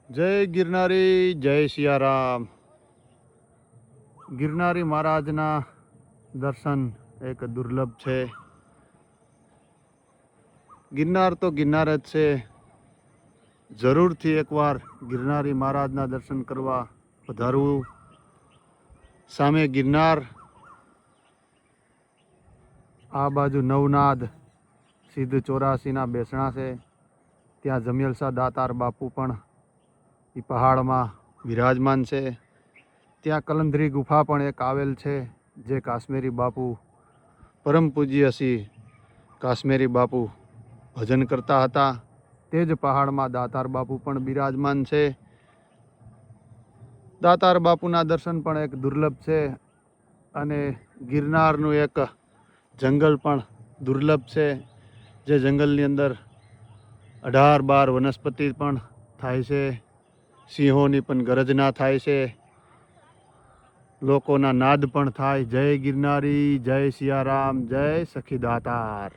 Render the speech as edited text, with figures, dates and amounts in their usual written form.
જય ગિરનારી, જય સિયારામ. ગિરનારી મહારાજના દર્શન એક દુર્લભ છે. ગિરનાર તો ગિરનાર જ છે. જરૂરથી એકવાર ગિરનારી મહારાજના દર્શન કરવા પધારવું. સામે ગિરનાર, આ બાજુ નવનાદ સિદ્ધ 84ના બેસણા છે. ત્યાં જમિયલશાહ દાતાર બાપુ પણ એ પહાડમાં વિરાજમાન છે. ત્યાં કલંધરી ગુફા પણ એક આવેલ છે, જે કાશ્મીરી બાપુ પરમ પૂજ્ય શ્રી કાશ્મીરી બાપુ ભજન કરતા હતા. તે જ પહાડમાં દાતાર બાપુ પણ બિરાજમાન છે. દાતાર બાપુના દર્શન પણ એક દુર્લભ છે અને ગિરનારનું એક જંગલ પણ દુર્લભ છે, જે જંગલની અંદર 18 વનસ્પતિ પણ થાય છે. સિંહોની પણ ગર્જના થાય છે, લોકોના નાદ પણ થાય. જય ગિરનારી, જય સિયારામ, જય સખી દાતાર.